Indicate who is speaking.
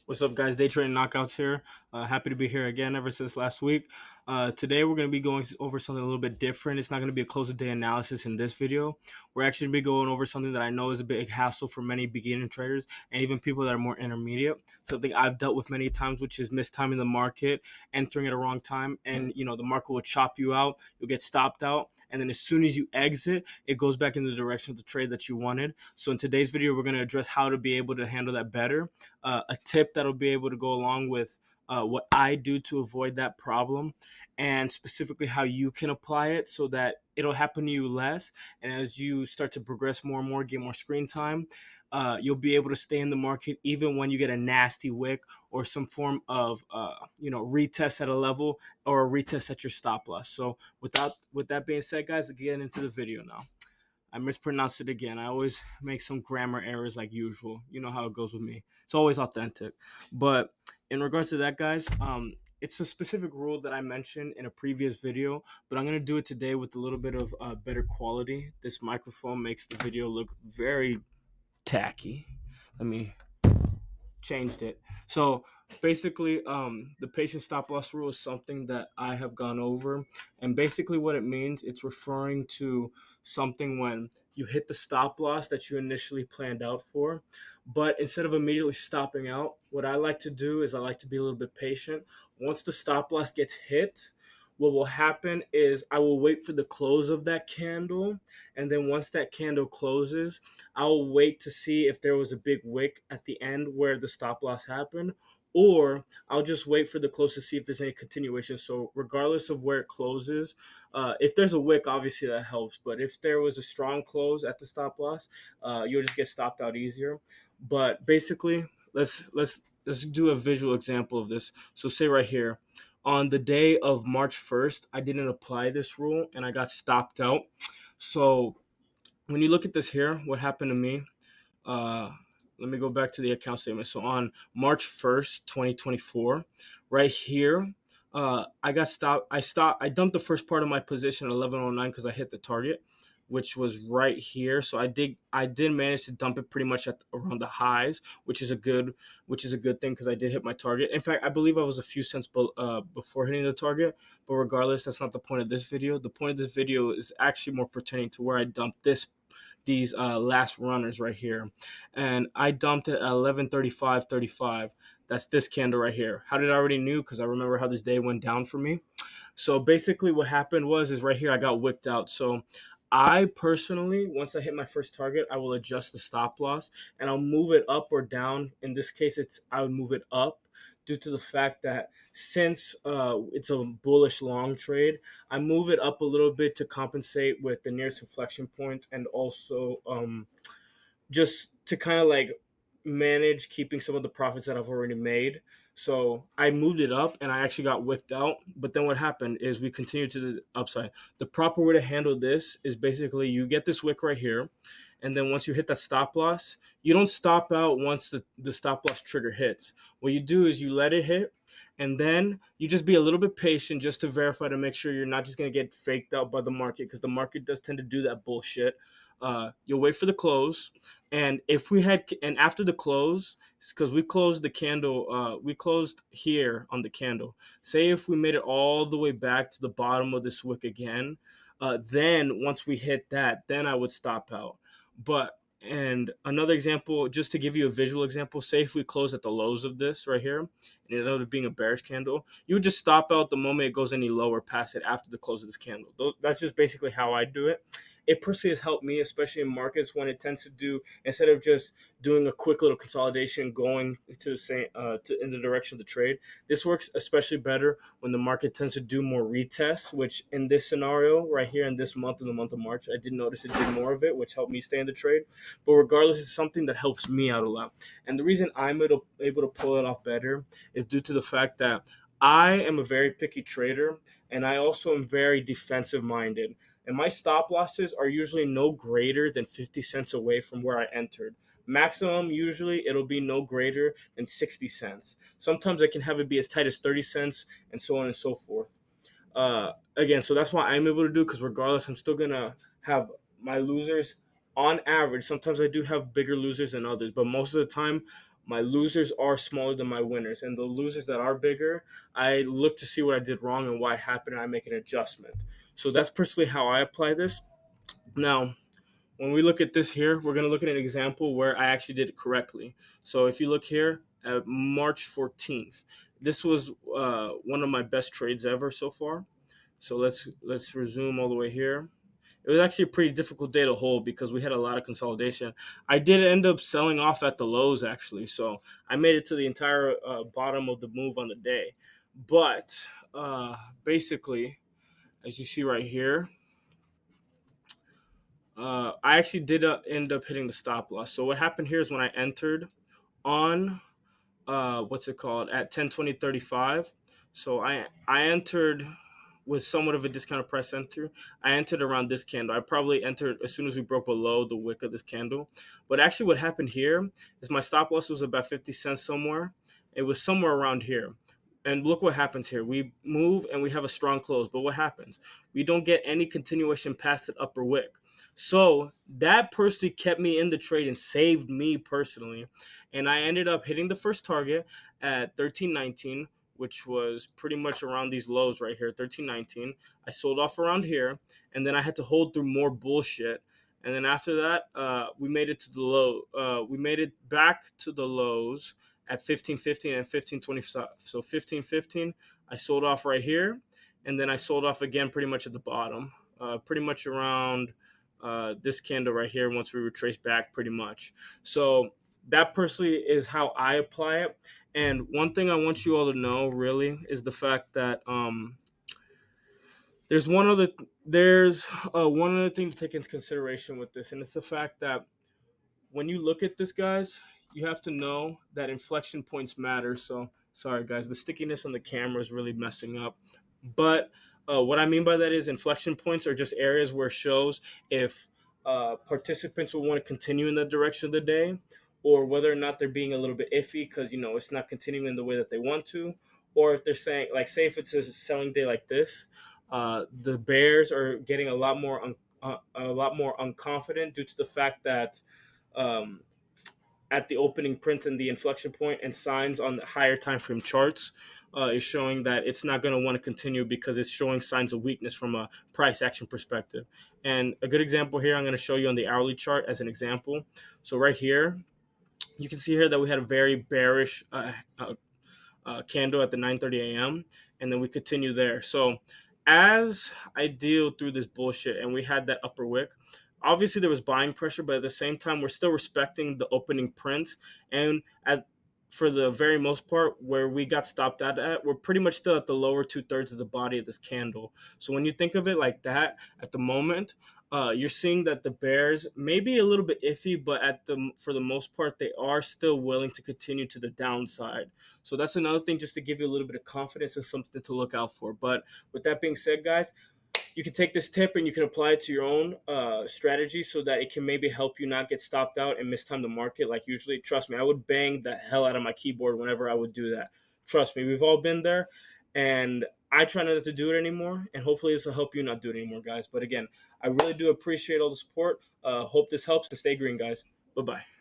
Speaker 1: What's up, guys? Day trading knockouts here. Happy to be here again ever since last week. Today, we're going to be going over something a little bit different. It's not going to be a close of day analysis in this video. We're actually going to be going over something that I know is a big hassle for many beginner traders and even people that are more intermediate. Something I've dealt with many times, which is mistiming the market, entering at a wrong time, and the market will chop you out. You'll get stopped out, and then as soon as you exit, it goes back in the direction of the trade that you wanted. So in today's video, we're going to address how to be able to handle that better, a tip that'll be able to go along with what I do to avoid that problem, and specifically how you can apply it so that it'll happen to you less. And as you start to progress more and more, get more screen time, you'll be able to stay in the market even when you get a nasty wick or some form of retest at a level or a retest at your stop loss. So with that being said, guys, let's get into the video now. I mispronounced it again. I always make some grammar errors like usual. You know how it goes with me. It's always authentic. But in regards to that, guys, it's a specific rule that I mentioned in a previous video, but I'm going to do it today with a little bit of better quality. This microphone makes the video look very tacky. Let me changed it. So basically, the patient stop loss rule is something that I have gone over, and basically what it means, it's referring to something when you hit the stop loss that you initially planned out for, but instead of immediately stopping out, what I like to do is I like to be a little bit patient. Once the stop loss gets hit, what will happen is I will wait for the close of that candle, and then once that candle closes, I'll wait to see if there was a big wick at the end where the stop loss happened, or I'll just wait for the close to see if there's any continuation. So regardless of where it closes, if there's a wick, obviously that helps. But if there was a strong close at the stop loss, you'll just get stopped out easier. But basically, let's do a visual example of this. So say right here, on the day of March 1st, I didn't apply this rule and I got stopped out. So when you look at this here, what happened to me? Uh, Let me go back to the account statement. So on March 1st, 2024, right here, I got stopped. I dumped the first part of my position at 1109 because I hit the target, which was right here. So I did manage to dump it pretty much at around the highs, which is a good thing because I did hit my target. In fact, I believe I was a few cents before hitting the target. But regardless, that's not the point of this video. The point of this video is actually more pertaining to where I dumped these last runners right here, and I dumped it at 11:35.35. That's this candle right here. How did I already knew? Because I remember how this day went down for me. So basically, what happened is right here I got wicked out. So I personally, once I hit my first target, I will adjust the stop loss and I'll move it up or down. In this case, I would move it up due to the fact that since it's a bullish long trade, I move it up a little bit to compensate with the nearest inflection point, and also just to kind of like manage keeping some of the profits that I've already made. So I moved it up and I actually got wicked out. But then what happened is we continued to the upside. The proper way to handle this is basically you get this wick right here. And then once you hit that stop loss, you don't stop out once the stop loss trigger hits. What you do is you let it hit, and then you just be a little bit patient just to verify to make sure you're not just going to get faked out by the market, because the market does tend to do that bullshit. You'll wait for the close, and after the close, because we closed the candle, we closed here on the candle. Say if we made it all the way back to the bottom of this wick again, then once we hit that, then I would stop out. But and another example, just to give you a visual example, say if we close at the lows of this right here, and it ended up being a bearish candle, you would just stop out the moment it goes any lower past it after the close of this candle. That's just basically how I do it. It personally has helped me, especially in markets when it tends to do, instead of just doing a quick little consolidation going to the same in the direction of the trade. This works especially better when the market tends to do more retests, which in this scenario right here in this month, in the month of March, I did notice it did more of it, which helped me stay in the trade. But regardless, it's something that helps me out a lot. And the reason I'm able to pull it off better is due to the fact that I am a very picky trader, and I also am very defensive minded. And my stop losses are usually no greater than 50 cents away from where I entered. Maximum, usually, it'll be no greater than 60 cents. Sometimes I can have it be as tight as 30 cents, and so on and so forth. Again, so that's why I'm able to do, because regardless, I'm still going to have my losers on average. Sometimes I do have bigger losers than others, but most of the time, my losers are smaller than my winners, and the losers that are bigger, I look to see what I did wrong and why it happened, and I make an adjustment. So that's personally how I apply this. Now, when we look at this here, we're going to look at an example where I actually did it correctly. So if you look here at March 14th, this was one of my best trades ever so far. So let's resume all the way here. It was actually a pretty difficult day to hold because we had a lot of consolidation. I did end up selling off at the lows actually, so I made it to the entire bottom of the move on the day. But basically, as you see right here, I actually did end up hitting the stop loss. So what happened here is when I entered on what's it called at 10:20:35. So I entered with somewhat of a discounted price enter. I entered around this candle. I probably entered as soon as we broke below the wick of this candle. But actually what happened here is my stop loss was about 50 cents somewhere. It was somewhere around here. And look what happens here. We move and we have a strong close. But what happens? We don't get any continuation past the upper wick. So that personally kept me in the trade and saved me personally. And I ended up hitting the first target at 13.19, which was pretty much around these lows right here, 13.19. I sold off around here, and then I had to hold through more bullshit. And then after that, we made it to the low. We made it back to the lows at 15.15 and 15.25. So 15.15, I sold off right here, and then I sold off again pretty much at the bottom, pretty much around this candle right here once we retrace back pretty much. So that personally is how I apply it. And one thing I want you all to know really is the fact that there's one other thing to take into consideration with this, and it's the fact that when you look at this, guys, you have to know that inflection points matter. So, sorry, guys, the stickiness on the camera is really messing up. But what I mean by that is inflection points are just areas where it shows if participants will want to continue in that direction of the day, or whether or not they're being a little bit iffy because it's not continuing in the way that they want to, or if they're saying, like, say if it's a selling day like this, the bears are getting a lot more unconfident due to the fact that um, at the opening print and the inflection point and signs on the higher time frame charts is showing that it's not going to want to continue because it's showing signs of weakness from a price action perspective. And a good example here, I'm going to show you on the hourly chart as an example. So right here, you can see here that we had a very bearish candle at the 9:30 a.m. and then we continue there. So as I deal through this bullshit and we had that upper wick, obviously there was buying pressure, but at the same time we're still respecting the opening print. And at for the very most part, where we got stopped at, we're pretty much still at the lower 2/3 of the body of this candle. So when you think of it like that, at the moment, you're seeing that the bears may be a little bit iffy, but for the most part, they are still willing to continue to the downside. So that's another thing, just to give you a little bit of confidence and something to look out for. But with that being said, guys, you can take this tip and you can apply it to your own strategy so that it can maybe help you not get stopped out and mistime the market like usually. Trust me, I would bang the hell out of my keyboard whenever I would do that. Trust me, we've all been there, and I try not to do it anymore, and hopefully this will help you not do it anymore, guys. But again, I really do appreciate all the support. Hope this helps, and stay green, guys. Bye-bye.